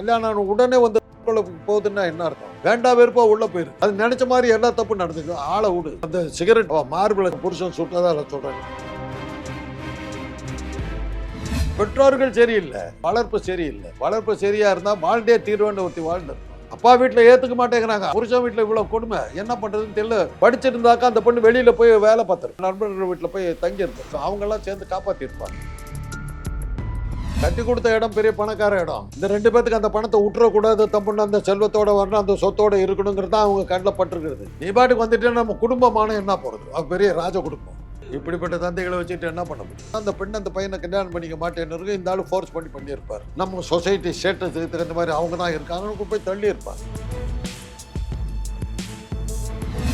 கல்யாணம் உடனே வந்து போகுதுன்னா என்ன அர்த்தம்? வேண்டா வெறுப்பா உள்ள போயிரு. அது நினைச்ச மாதிரி எல்லா தப்பு நடந்துக்கு. ஆளை விடு. அந்த சிகரெட் மார்பிள புருஷன் சுட்டதா சொல்றேன். பெற்றோர்கள் சரியில்லை, வளர்ப்பு சரியில்லை. வளர்ப்பு சரியா இருந்தா வாழ்ந்தே தீர்வேன்னு ஒருத்தி வாழ்ந்து அப்பா வீட்டுல ஏத்துக்க மாட்டேங்கிறாங்க. புருஷன் வீட்டுல இவ்வளவு கொடுமை, என்ன பண்றதுன்னு தெரியல. படிச்சிருந்தாக்கா அந்த பொண்ணு வெளியில போய் வேலை பார்த்துரு, நண்பர்கள் வீட்டுல போய் தங்கி இருப்பாங்க. அவங்க எல்லாம் சேர்ந்து காப்பாத்தி இருப்பாங்க. கட்டி கொடுத்த இடம் பெரிய பணக்கார இடம். இந்த ரெண்டு பேத்துக்கு அந்த பணத்தை விட்டுறக்கூடாது, தம்புன்னு அந்த செல்வத்தோட வரணும், அந்த சொத்தோட இருக்கணுங்கிறது அவங்க கண்ணில் பட்டிருக்கிறது. நீ பாட்டுக்கு வந்துட்டு நம்ம குடும்பமான என்ன போறது? அது பெரிய ராஜ குடும்பம். இப்படிப்பட்ட தந்தைகளை வச்சுட்டு என்ன பண்ண முடியும்? அந்த பெண் அந்த பையனை கல்யாணம் பண்ணிக்க மாட்டேன்னு இருக்கு. இந்த ஆளு ஃபோர்ஸ் பண்ணியிருப்பார். நம்ம சொசைட்டி ஸ்டேட்டஸுக்கு தகுந்த மாதிரி அவங்க தான் இருக்காங்கன்னு போய் தள்ளி இருப்பாங்க.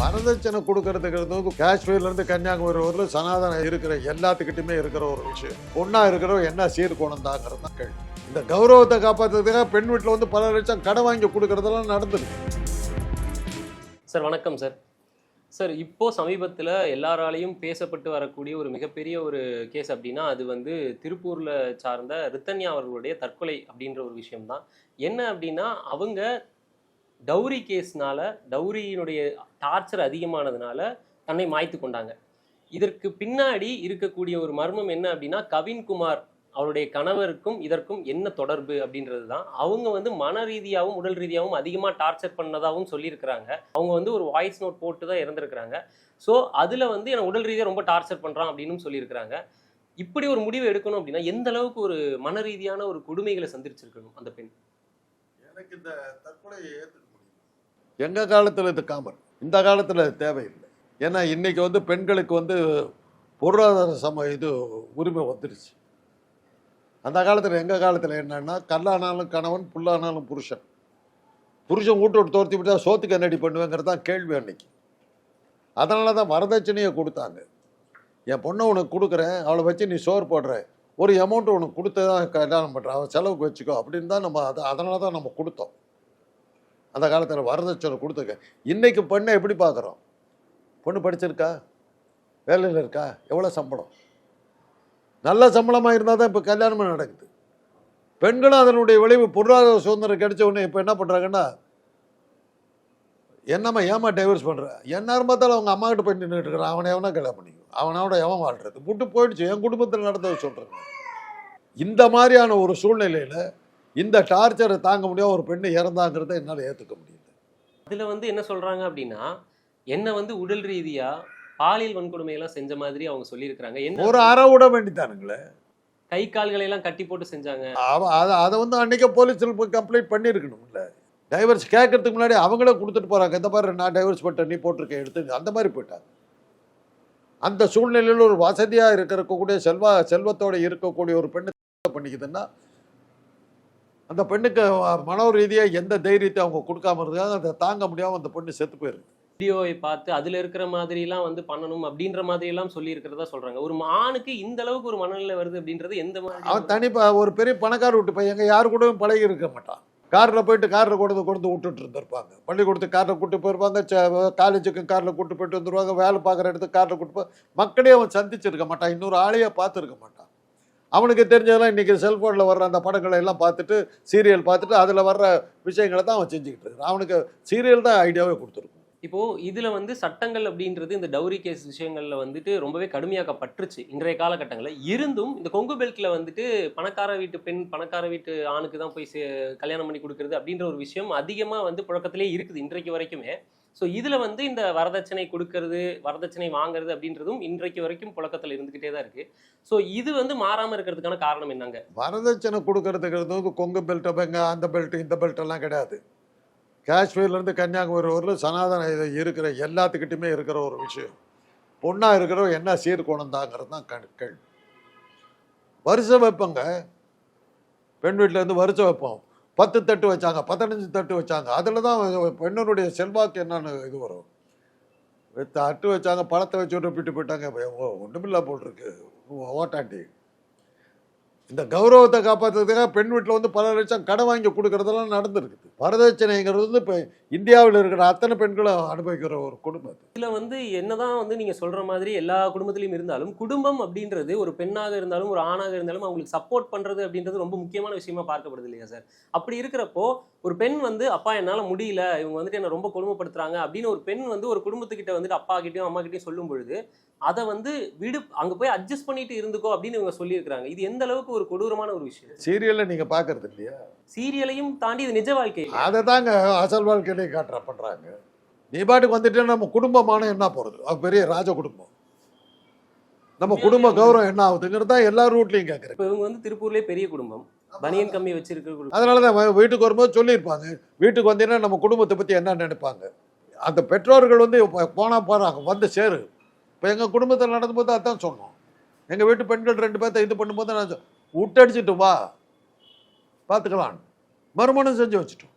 வரதட்சணை கொடுக்கறதுக்கு காஷ்மீர்ல இருந்து கன்னியாகுமரி வரலும் சனாதனம் இருக்கிற எல்லாத்துக்கிட்டுமே இருக்கிற ஒரு விஷயம். பொண்ணா இருக்கிற என்ன சீர்கோணம் தாங்கிறது தான் கேள்வி. இந்த கௌரவத்தை காப்பாற்றுறதுக்காக பெண் வீட்டில் வந்து பல லட்சம் கடன் வாங்கி கொடுக்கறதெல்லாம் நடந்துருக்கு. சார் வணக்கம் சார். சார் இப்போ சமீபத்தில் எல்லாராலையும் பேசப்பட்டு வரக்கூடிய ஒரு மிகப்பெரிய ஒரு கேஸ் அப்படின்னா அது வந்து திருப்பூரில் சார்ந்த ரித்தன்யா அவர்களுடைய தற்கொலை அப்படின்ற ஒரு விஷயம்தான். என்ன அப்படின்னா அவங்க டவுரி கேஸ்னால, டவுரியினுடைய டார்ச்சர் அதிகமானதுனால தன்னை மாய்த்து கொண்டாங்க. இதற்கு பின்னாடி இருக்கக்கூடிய ஒரு மர்மம் என்ன அப்படின்னா கவின்குமார் அவருடைய கணவருக்கும் இதற்கும் என்ன தொடர்பு அப்படின்றது தான். அவங்க வந்து மன ரீதியாகவும் உடல் ரீதியாகவும் அதிகமாக டார்ச்சர் பண்ணதாகவும் சொல்லியிருக்கிறாங்க. அவங்க வந்து ஒரு வாய்ஸ் நோட் போட்டு தான் இறந்துருக்கிறாங்க. ஸோ அதில் வந்து என்னை உடல் ரீதியாக ரொம்ப டார்ச்சர் பண்ணுறான் அப்படின்னு சொல்லியிருக்கிறாங்க. இப்படி ஒரு முடிவு எடுக்கணும் அப்படின்னா எந்த அளவுக்கு ஒரு மன ரீதியான ஒரு கொடுமைகளை சந்திச்சிருக்கணும் அந்த பெண்? எனக்கு இந்த தற்கொலையை எங்கள் காலத்தில் இது காமன், இந்த காலத்தில் அது தேவையில்லை. ஏன்னா இன்றைக்கி வந்து பெண்களுக்கு வந்து பொருளாதார இது உரிமை வந்துடுச்சு. அந்த காலத்தில் எங்கள் காலத்தில் என்னன்னா கல்லானாலும் கணவன், புல்லானாலும் புருஷன். புருஷன் வீட்டை விட்டு தோர்த்தி விட்டா சோத்துக்கு என்னடி பண்ணுவேங்கிறது தான் கேள்வி அன்னைக்கு. அதனால தான் வரதட்சணையை கொடுத்தாங்க. என் பொண்ணை உனக்கு கொடுக்குறேன், அவளை வச்சு நீ சோறு போடுற, ஒரு அமௌண்ட்டு உனக்கு கொடுத்து தான் கல்யாணம் பண்ணுறேன், அவள் செலவுக்கு வச்சுக்கோ அப்படின்னு தான் நம்ம அதனால தான் நம்ம கொடுத்தோம். அந்த காலத்தில் வரதட்சணை கொடுத்துருக்க. இன்றைக்கி பொண்ணை எப்படி பார்க்குறோம்? பொண்ணு படிச்சிருக்கா, வேலையில் இருக்கா, எவ்வளோ சம்பளம்? நல்ல சம்பளமாக இருந்தால் தான் இப்போ கல்யாணமே நடக்குது. பெண்களும் அதனுடைய விளைவு பொருளாதார சுதந்திரம் கிடைச்ச உடனே இப்போ என்ன பண்ணுறாங்கன்னா, என்னம்மா ஏமா டைவர்ஸ் பண்ணுற, எந்நேரம் பார்த்தாலும் அவங்க அம்மா கிட்ட போய் நின்றுட்டு இருக்கிறான். அவனை எவனா கல்யாணம் பண்ணிக்கும், அவனோட எவன் வாழ்றது விட்டு போயிடுச்சு. என் குடும்பத்தில் நடந்ததை சொல்கிறேன். இந்த மாதிரியான ஒரு சூழ்நிலையில் இந்த டார்ச்சரை தாங்க முடியாம ஒரு பெண்ணு இறந்தாங்கிறத என்னால் ஏற்றுக்க முடியல. அதில் வந்து என்ன சொல்கிறாங்க அப்படின்னா என்ன வந்து உடல் ரீதியாக பாலியல் வன்கொடுமையெல்லாம் செஞ்ச மாதிரி அவங்க சொல்லியிருக்கிறாங்க. என்ன ஒரு அற விட வேண்டித்தானுங்களே, கை கால்களை எல்லாம் கட்டி போட்டு செஞ்சாங்க. அதை வந்து அன்றைக்கே போலீஸில் போய் கம்ப்ளைண்ட் பண்ணியிருக்கணும்ல. டைவர்ஸ் கேட்கறதுக்கு முன்னாடி அவங்களே கொடுத்துட்டு போகிறாங்க. இந்த மாதிரி நான் டைவர்ஸ் பண்ணிட்டேன், நீ போட்டிருக்கேன் எடுத்து, அந்த மாதிரி போயிட்டாங்க. அந்த சூழ்நிலையில் ஒரு வசதியாக இருக்கக்கூடிய செல்வத்தோடு இருக்கக்கூடிய ஒரு பெண்ணு பண்ணிக்குதுன்னா அந்த பெண்ணுக்கு மனோ ரீதியாக எந்த தைரியத்தை அவங்க கொடுக்காம இருக்காங்க. அதை தாங்க முடியாமல் அந்த பொண்ணு செத்து போயிருக்கு. வீடியோவை பார்த்து அதில் இருக்கிற மாதிரிலாம் வந்து பண்ணணும் அப்படின்ற மாதிரியெல்லாம் சொல்லி இருக்கிறதா சொல்கிறாங்க. ஒரு ஆணுக்கு இந்த அளவுக்கு ஒரு மனநிலை வருது அப்படின்றது எந்த மாதிரி? அவன் ஒரு பெரிய பணக்கார விட்டு பையன் யாரு கூடவும் பழகி இருக்க மாட்டான். காரில் போயிட்டு காரில் கொண்டு விட்டுட்டு இருந்திருப்பாங்க. பள்ளிக்கூடத்துக்கு காரில் கூப்பிட்டு போயிருப்பாங்க, காலேஜுக்கு காரில் கூப்பிட்டு போயிட்டு வந்துருவாங்க, வேலை பார்க்குற இடத்துக்கு காரில் கூப்பிட்டு போய் மக்களே அவன் சந்திச்சிருக்க மாட்டான், இன்னொரு ஆளையே பார்த்துருக்க மாட்டான். அவனுக்கு தெரிஞ்சதெல்லாம் இன்றைக்கி செல்ஃபோனில் வர்ற அந்த படங்களை எல்லாம் பார்த்துட்டு, சீரியல் பார்த்துட்டு அதில் வர்ற விஷயங்களை தான் அவன் செஞ்சுக்கிட்டு இருக்கான். அவனுக்கு சீரியல் தான் ஐடியாவே கொடுத்துருக்கும். இப்போது இதில் வந்து சட்டங்கள் அப்படின்றது இந்த டவுரி கேஸ் விஷயங்களில் வந்துட்டு ரொம்பவே கடுமையாக்கப்பட்டுருச்சு இன்றைய காலகட்டங்களில். இருந்தும் இந்த கொங்கு பெல்ட்டில் வந்துட்டு பணக்கார வீட்டு பெண் பணக்கார வீட்டு ஆணுக்கு தான் போய் கல்யாணம் பண்ணி கொடுக்குறது அப்படின்ற ஒரு விஷயம் அதிகமாக வந்து புழக்கத்திலே இருக்குது இன்றைக்கு வரைக்குமே. ஸோ இதில் வந்து இந்த வரதட்சணை கொடுக்கறது, வரதட்சணை வாங்குறது அப்படின்றதும் இன்றைக்கு வரைக்கும் புழக்கத்தில் இருந்துக்கிட்டே தான் இருக்குது. ஸோ இது வந்து மாறாமல் இருக்கிறதுக்கான காரணம் என்னங்க? வரதட்சணை கொடுக்கறதுக்கு கொங்கு பெல்ட் அந்த பெல்ட் இந்த பெல்ட்டெல்லாம் கிடையாது. காஷ்மீர்லேருந்து கன்னியாகுமரி வரலும் சனாதனம் இருக்கிற எல்லாத்துக்கிட்டையுமே இருக்கிற ஒரு விஷயம். பொண்ணாக இருக்கிற என்ன சீர்கோணம் தாங்கிறது தான் கேள்வி. வருஷம் வைப்பங்க, பெண் வீட்டிலேருந்து வருஷம் வைப்போம். 10 தட்டு வச்சாங்க, 15 தட்டு வச்சாங்க. அதில் தான் பெண்ணுடைய செல்வாக்கு என்னன்னு இது வரும். தட்டு வச்சாங்க, பழத்தை வச்சு ஒப்பிட்டு போயிட்டாங்க. ஒன்றுமில்லா போட்டிருக்கு ஓட்டாண்டி. இந்த கௌரவத்தை காப்பாற்றுறதுக்காக பெண் வீட்டில் வந்து பல லட்சம் கடன் வாங்கி கொடுக்கறதெல்லாம் நடந்துருக்குது. வரதட்சணைங்கிறது வந்து இப்போ இந்தியாவில் இருக்கிற அத்தனை பெண்களும் அனுபவிக்கிற ஒரு குடும்பம். இதுல வந்து என்னதான் வந்து நீங்க சொல்ற மாதிரி எல்லா குடும்பத்திலயும் இருந்தாலும் குடும்பம் அப்படின்றது ஒரு பெண்ணாக இருந்தாலும் ஒரு ஆணாக இருந்தாலும் அவங்களுக்கு சப்போர்ட் பண்றது அப்படின்றது ரொம்ப முக்கியமான விஷயமா பார்க்கப்படுது இல்லையா சார்? அப்படி இருக்கிறப்போ ஒரு பெண் வந்து அப்பா என்னால முடியல, இவங்க வந்துட்டு என்ன ரொம்ப கொடுமைப்படுத்துறாங்க அப்படின்னு ஒரு பெண் வந்து ஒரு குடும்பத்துக்கிட்ட வந்துட்டு அப்பா கிட்டயும் அம்மா கிட்டயும் சொல்லும் பொழுது அதை வந்து அங்க போய் அட்ஜஸ்ட் பண்ணிட்டு இருந்துக்கோ அப்படின்னு இவங்க சொல்லியிருக்காங்க. இது எந்த அளவுக்கு ஒரு கொடூரமான ஒரு விஷயம்? சீரியல்ல நீங்க பாக்குறது இல்லையா? சீரியலையும் தாண்டி இது நிஜ வாழ்க்கை. அதை தாங்க அசல் வாழ்க்கையிலே பண்றாங்க. நீ பாட்டுக்கு வந்துட்டு நம்ம குடும்பமான என்ன போறது, அது பெரிய ராஜ குடும்பம், நம்ம குடும்ப கௌரவம் என்ன ஆகுதுங்கிறது தான் எல்லா ரூட்லையும் கேட்குறேன். இப்போ இவங்க வந்து திருப்பூர்லேயே பெரிய குடும்பம், பனியன் கம்மி வச்சிருக்க குடும்பம். அதனால தான் வீட்டுக்கு வரும்போது சொல்லியிருப்பாங்க, வீட்டுக்கு வந்தீங்கன்னா நம்ம குடும்பத்தை பற்றி என்ன நினைப்பாங்க. அந்த பெற்றோர்கள் வந்து போனால் போகிறாங்க வந்து சேரு. இப்போ எங்கள் குடும்பத்தில் நடந்தபோது அதான் சொன்னோம். எங்கள் வீட்டு பெண்கள் 2 பேர்த்த இது பண்ணும்போது நான் விட்டடிச்சிட்டு வா பார்த்துக்கலாம் மறுமணம் செஞ்சு வச்சுட்டோம்.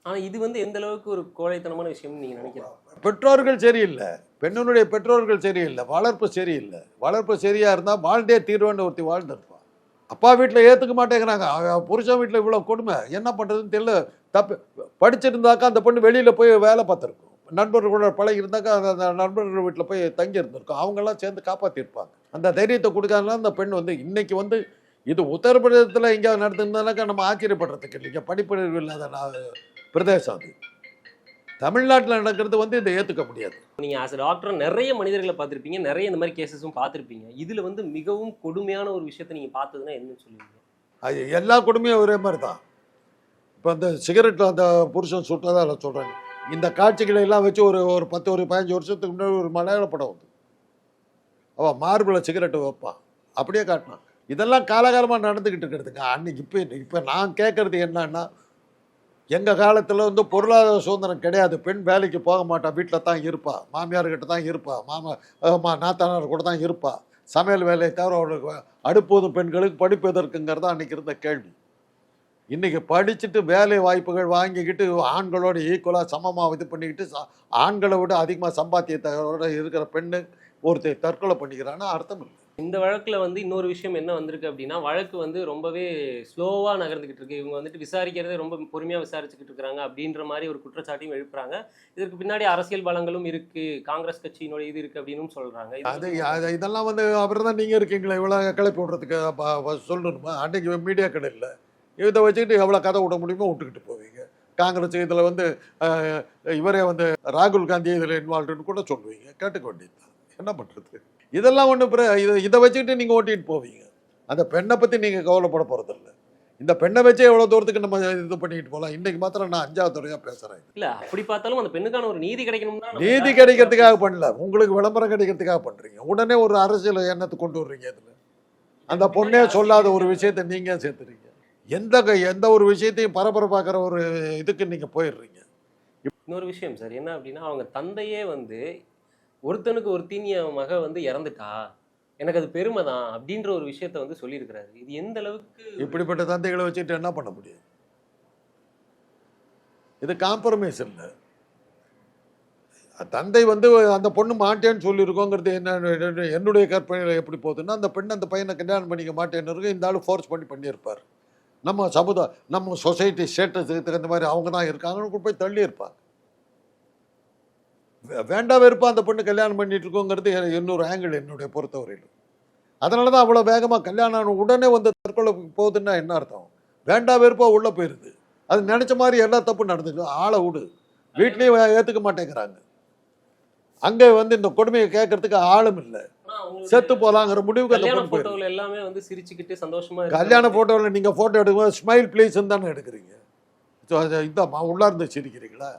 ஆனால் இது வந்து எந்த அளவுக்கு ஒரு கோழைத்தனமான விஷயம்னு நீங்கள் நினைக்கிறீங்க? பெற்றோர்கள் சரியில்லை, பெண்ணுடைய பெற்றோர்கள் சரியில்லை, வளர்ப்பு சரியில்லை. வளர்ப்பு சரியாக இருந்தால் வாழ்ந்தே தீர்வேன்னு ஒருத்தி வாழ்ந்துருப்பான். அப்பா வீட்டில் ஏற்றுக்க மாட்டேங்கிறாங்க, புருஷன் வீட்டில் இவ்வளோ கொடுமை, என்ன பண்ணுறதுன்னு தெரியல. தப்பு படிச்சிருந்தாக்கா அந்த பொண்ணு வெளியில் போய் வேலை பார்த்துருக்கும், நண்பர்களோட பழகி இருந்தாக்கா அந்த நண்பர்கள் வீட்டில் போய் தங்கி இருந்திருக்கும், அவங்கெல்லாம் சேர்ந்து காப்பாற்றிருப்பாங்க. அந்த தைரியத்தை கொடுக்காதனால அந்த பெண் வந்து இன்னைக்கு வந்து இது உத்தரப்பிரதேசத்தில் எங்கேயாவது நடந்திருந்தானாக்கா நம்ம ஆச்சரியப்படுறதுக்கு இல்லைங்க, படிப்பறிவு இல்லாத பிரதேசம் அது. தமிழ்நாட்டில் நடக்கிறது வந்து இதை ஏற்றுக்க முடியாது. நீங்கள் ஆஸ் டாக்டர் நிறைய மனிதர்களை பார்த்துருப்பீங்க, நிறைய இந்த மாதிரி கேசஸும் பார்த்துருப்பீங்க. இதில் வந்து மிகவும் கொடுமையான ஒரு விஷயத்தை நீங்கள் பார்த்ததுன்னா என்னன்னு சொல்லுவீங்க? அது எல்லா கொடுமையும் ஒரே மாதிரி தான். இப்போ அந்த சிகரெட்டில் அந்த புருஷன் சுட்டதாக அதில் சொல்கிறாங்க. இந்த காட்சிகளை எல்லாம் வச்சு ஒரு 15 வருஷத்துக்கு முன்னாடி ஒரு மலையாள படம் வந்து அவன் மார்பில் சிகரெட்டு வைப்பான், அப்படியே காட்டினான். இதெல்லாம் காலகாலமாக நடந்துக்கிட்டு இருக்கிறதுங்க. அன்னைக்கு இப்போ நான் கேட்குறது என்னன்னா, எங்கள் காலத்தில் வந்து பொருளாதார சுதந்திரம் கிடையாது. பெண் வேலைக்கு போக மாட்டான், வீட்டில் தான் இருப்பா, மாமியார்கிட்ட தான் இருப்பா, நாத்தனார் கூட தான் இருப்பா. சமையல் வேலையை தவிர அவர்களுக்கு அடுப்போதும் பெண்களுக்கு படிப்பு எதற்குங்கிறது அன்றைக்கி இருந்த கேள்வி. இன்றைக்கி படிச்சுட்டு வேலை வாய்ப்புகள் வாங்கிக்கிட்டு ஆண்களோட ஈக்குவலாக சமமாக இது பண்ணிக்கிட்டு ஆண்களை விட அதிகமாக சம்பாத்தியத்தோட இருக்கிற பெண்ணு ஒருத்தர் தற்கொலை பண்ணிக்கிறான்னா அர்த்தம் இல்லை. இந்த வழக்கில் வந்து இன்னொரு விஷயம் என்ன வந்திருக்கு அப்படின்னா, வழக்கு வந்து ரொம்பவே ஸ்லோவாக நகர்ந்துக்கிட்டு இருக்கு. இவங்க வந்துட்டு விசாரிக்கிறதே ரொம்ப பொறுமையாக விசாரிச்சுக்கிட்டு இருக்கிறாங்க அப்படின்ற மாதிரி ஒரு குற்றச்சாட்டையும் எழுப்புறாங்க. இதற்கு பின்னாடி அரசியல் பலங்களும் இருக்கு, காங்கிரஸ் கட்சியினோட இது இருக்கு அப்படின்னு சொல்றாங்க. இதெல்லாம் வந்து அப்புறம் தான் நீங்கள் இருக்கீங்களா இவ்வளோ கிளப்பி விடுறதுக்கு சொல்லணுமா? அன்றைக்கி மீடியாக்கள் இல்லை, இதை வச்சுக்கிட்டு எவ்வளோ கதை விட முடியுமோ விட்டுக்கிட்டு போவீங்க. காங்கிரஸ் இதில் வந்து இவரே வந்து ராகுல் காந்தி இதில் இன்வால்வ்டுன்னு கூட சொல்லுவீங்க, கேட்டுக்க வேண்டியது தான். என்ன பண்ணுறது? இதெல்லாம் ஒன்று இதை வச்சுக்கிட்டு நீங்கள் ஓட்டிகிட்டு போவீங்க. அந்த பெண்ணை பற்றி நீங்கள் கவலைப்பட போகிறதில்ல. இந்த பெண்ணை வச்சே எவ்வளோ தூரத்துக்கு நம்ம இது பண்ணிட்டு போகலாம். இன்றைக்கி மாத்திரம் நான் 5வது தடவையாக பேசுகிறேன். இல்லை அப்படி பார்த்தாலும் அந்த பெண்ணுக்கான ஒரு நீதி கிடைக்கணும்னா, நீதி கிடைக்கிறதுக்காக பண்ணல, உங்களுக்கு விளம்பரம் கிடைக்கிறதுக்காக பண்ணுறீங்க. உடனே ஒரு அரசியல் எண்ணத்தை கொண்டு வர்றீங்க. இதில் அந்த பொண்ணே சொல்லாத ஒரு விஷயத்தை நீங்கள் சேர்த்துறீங்க. எந்த ஒரு விஷயத்தையும் பரபரப்பாக்குற ஒரு இதுக்கு நீங்கள் போயிடுறீங்க. இன்னொரு விஷயம் சார் என்ன அப்படின்னா, அவங்க தந்தையே வந்து ஒருத்தனுக்கு ஒருத்தின் என் மக வந்து இறந்துட்டா, எனக்கு அது பெருமை தான் அப்படின்ற ஒரு விஷயத்த வந்து சொல்லியிருக்கிறாரு. இது எந்த அளவுக்கு? இப்படிப்பட்ட தந்தைகளை வச்சுட்டு என்ன பண்ண முடியும்? இது காம்ப்ரமைஸ் இல்லை. தந்தை வந்து அந்த பொண்ணு மாட்டேன்னு சொல்லியிருக்கோங்கிறது என்ன, என்னுடைய கற்பனையில் எப்படி போகுதுன்னா, அந்த பெண் அந்த பையனை கல்யாணம் பண்ணிக்க மாட்டேன்னு இருக்கு, இந்த ஆள் ஃபோர்ஸ் பண்ணியிருப்பார். நம்ம நம்ம சொசைட்டி ஸ்டேட்டஸுக்கு தகுந்த மாதிரி அவங்க தான் இருக்காங்கன்னு போய் தள்ளி இருப்பாங்க. வேண்டாம் வெறுப்பா அந்த பொண்ணு கல்யாணம் பண்ணிட்டு இருக்கோங்கிறது இன்னொரு ஆங்கிள் என்னுடைய பொறுத்தவரையில். அதனால தான் அவ்வளோ வேகமாக கல்யாணம் உடனே வந்து தற்கொலை போகுதுன்னா என்ன அர்த்தம்? வேண்டாம் வெறுப்பா உள்ளே போயிடுது. அது நினச்ச மாதிரி எல்லா தப்பும் நடந்துச்சு. ஆளை விடு, வீட்லேயும் ஏற்றுக்க மாட்டேங்கிறாங்க. அங்கே வந்து இந்த கொடுமையை கேட்கறதுக்கு ஆளும் இல்லை, செத்து போலாங்கிற முடிவுக்கு அந்த பொண்ணு போயிடுது. எல்லாமே வந்து சிரிச்சுக்கிட்டு சந்தோஷமா கல்யாண ஃபோட்டோவில் நீங்கள் ஃபோட்டோ எடுக்கும்போது ஸ்மைல் ப்ளீஸ்ன்னு தானே எடுக்கிறீங்க. இந்த உள்ளார்ந்து சிரிக்கிறீங்களா?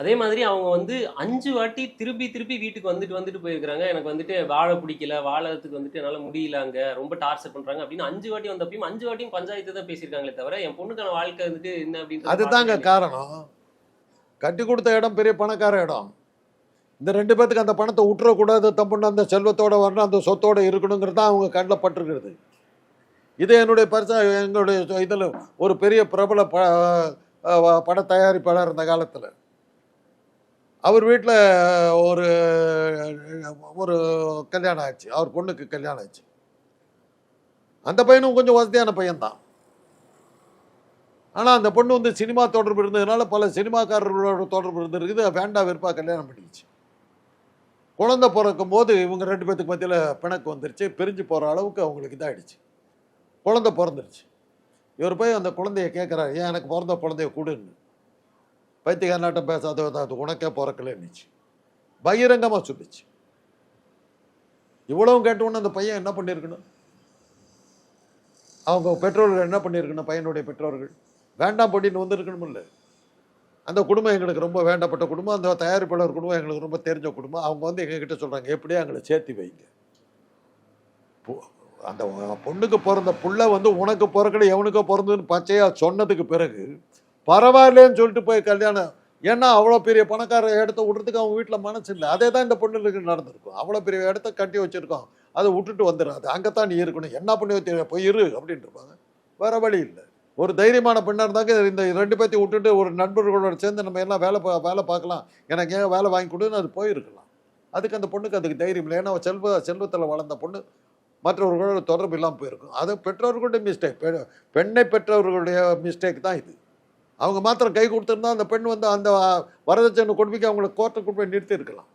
அதே மாதிரி அவங்க வந்து 5 வாட்டி திருப்பி வீட்டுக்கு வந்துட்டு போயிருக்காங்க. எனக்கு வந்துட்டு வாழ பிடிக்கல, வாழறதுக்கு வந்துட்டு என்னால் முடியலாங்க, ரொம்ப டார்ச்சர் பண்றாங்க அப்படின்னு 5 வாட்டி வந்தப்பையும் 5 வாட்டியும் பஞ்சாயத்து தான் பேசியிருக்காங்களே தவிர என் பொண்ணுக்கான வாழ்க்கை வந்துட்டு என்ன அப்படின்னு. அதுதாங்க காரணம். கட்டி கொடுத்த இடம் பெரிய பணக்கார இடம். இந்த 2 பேத்துக்கு அந்த பணத்தை விட்டுறக்கூடாது, தம்புன்னு அந்த செல்வத்தோட வரணும், அந்த சொத்தோட இருக்கணுங்கிறது தான் அவங்க கண்ணில் பட்டிருக்கிறது. இது என்னுடைய எங்களுடைய இதில் ஒரு பெரிய பிரபல பட தயாரிப்பாளர் இருந்த காலத்தில் அவர் வீட்டில் ஒரு கல்யாணம் ஆச்சு, அவர் பொண்ணுக்கு கல்யாணம் ஆச்சு. அந்த பையனும் கொஞ்சம் வசதியான பையன்தான். ஆனால் அந்த பொண்ணு வந்து சினிமா தொடர்பு இருந்ததுனால பல சினிமாக்காரர்களோட தொடர்பு இருந்திருக்குது. வேண்டா வெறுப்பா கல்யாணம் பண்ணிடுச்சு. குழந்தை பிறக்கும் போது இவங்க 2 பேத்துக்கு மத்தியில் பிணக்கு வந்துருச்சு. பிரிஞ்சு போகிற அளவுக்கு அவங்களுக்கு இதாகிடுச்சு. குழந்தை பிறந்துருச்சு. இவர் போய் அந்த குழந்தைய கேட்குறாரு, ஏன் எனக்கு பிறந்த குழந்தைய கொடுன்னு. பைத்தியக்காரனாட்டம் பேசாத, அது உனக்கே பிறக்கலன்னுச்சு. பகிரங்கமாக சொல்லிச்சு. இவ்வளவும் கேட்டவுடனே அந்த பையன் என்ன பண்ணியிருக்கணும்? அவங்க பெற்றோர்கள் என்ன பண்ணியிருக்கணும்? பையனுடைய பெற்றோர்கள் வேண்டாம் பண்ணிட்டு வந்திருக்கணும். இல்லை, அந்த குடும்பம் எங்களுக்கு ரொம்ப வேண்டப்பட்ட குடும்பம், அந்த தயாரிப்பாளர் குடும்பம் எங்களுக்கு ரொம்ப தெரிஞ்ச குடும்பம். அவங்க வந்து எங்ககிட்ட சொல்கிறாங்க, எப்படியா எங்களை சேர்த்து வைங்க. அந்த பொண்ணுக்கு பிறந்த புள்ள வந்து உனக்கு பிறக்கல எவனுக்கோ பிறந்ததுன்னு பச்சையாக சொன்னதுக்கு பிறகு பரவாயில்லேன்னு சொல்லிட்டு போய் கல்யாணம். ஏன்னா அவ்வளோ பெரிய பணக்கார இடத்த விட்றதுக்கு அவங்க வீட்டில் மனசு இல்லை. அதே தான் இந்த பொண்ணுக்கு நடந்திருக்கும். அவ்வளோ பெரிய இடத்த கட்டி வச்சுருக்கோம், அதை விட்டுட்டு வந்துடாது. அங்கே தான் நீ இருக்கணும், என்ன பண்ணி வச்சு போய் இரு அப்படின்ட்டு இருப்பாங்க. வேறு வழி இல்லை. ஒரு தைரியமான பெண்ணாக இருந்தாங்க இந்த 2 பேர்த்தையும் விட்டுட்டு ஒரு நண்பர்களோட சேர்ந்து நம்ம எல்லாம் வேலை பார்க்கலாம், எனக்கு ஏன் வேலை வாங்கி கொடுன்னு அது போயிருக்கலாம். அதுக்கு அந்த பொண்ணுக்கு அதுக்கு தைரியம் இல்லை. ஏன்னா செல்வத்தில் வளர்ந்த பொண்ணு மற்றவர்களோட தொடர்பு இல்லாமல் போயிருக்கும். அது பெற்றோர்களுடைய மிஸ்டேக், பெண்ணை பெற்றவர்களுடைய மிஸ்டேக் தான் இது. அவங்க மாத்திரம் கை கொடுத்துருந்தா அந்த பெண் வந்து அந்த வரதட்சணை கொடுமைக்கு அவங்களை கோர்ட்டுக்கு போய் நிறுத்தி இருக்கலாம்.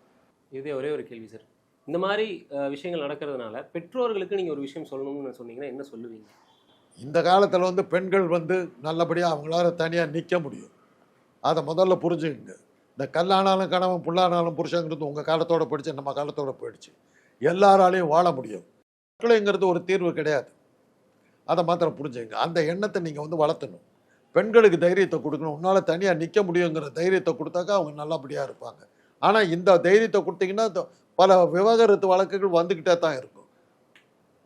இதே ஒரே ஒரு கேள்வி சார், இந்த மாதிரி விஷயங்கள் நடக்கிறதுனால பெற்றோர்களுக்கு நீங்கள் ஒரு விஷயம் சொல்லணும்னு சொன்னீங்கன்னா என்ன சொல்லுவீங்க? இந்த காலத்தில் வந்து பெண்கள் வந்து நல்லபடியாக அவங்களால தனியாக நிற்க முடியும். அதை முதல்ல புரிஞ்சுக்குங்க. இந்த கல்லானாலும் கணவன் புல்லானாலும் புருஷங்கிறது உங்கள் காலத்தோடு போயிடுச்சு, நம்ம காலத்தோடு போயிடுச்சு. எல்லாராலையும் வாழ முடியும். மக்களுங்கிறது ஒரு தீர்வு கிடையாது. அதை மாத்திரம் புரிஞ்சுங்க. அந்த எண்ணத்தை நீங்கள் வந்து வளர்த்தணும். பெண்களுக்கு தைரியத்தை கொடுக்கணும். உன்னால் தனியாக நிற்க முடியுங்கிற தைரியத்தை கொடுத்தாக்கா அவங்க நல்லபடியாக இருப்பாங்க. ஆனால் இந்த தைரியத்தை கொடுத்தீங்கன்னா பல விவாகரத்து வழக்குகள் வந்துக்கிட்டே தான் இருக்கும்.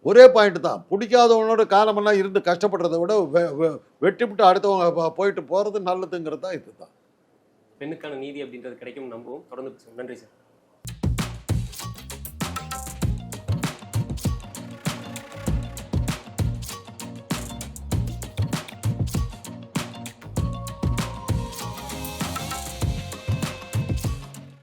ஒரே பாயிண்ட் தான், பிடிக்காதவனோட காலமெல்லாம் இருந்து கஷ்டப்படுறதை விட வெட்டிவிட்டு அடுத்தவங்க போயிட்டு போகிறது நல்லதுங்கிறது தான். இதுதான் பெண்ணுக்கான நீதி அப்படின்றது கிடைக்கும் நம்புவோம். தொடர்ந்து பேசுவோம். நன்றி சார்.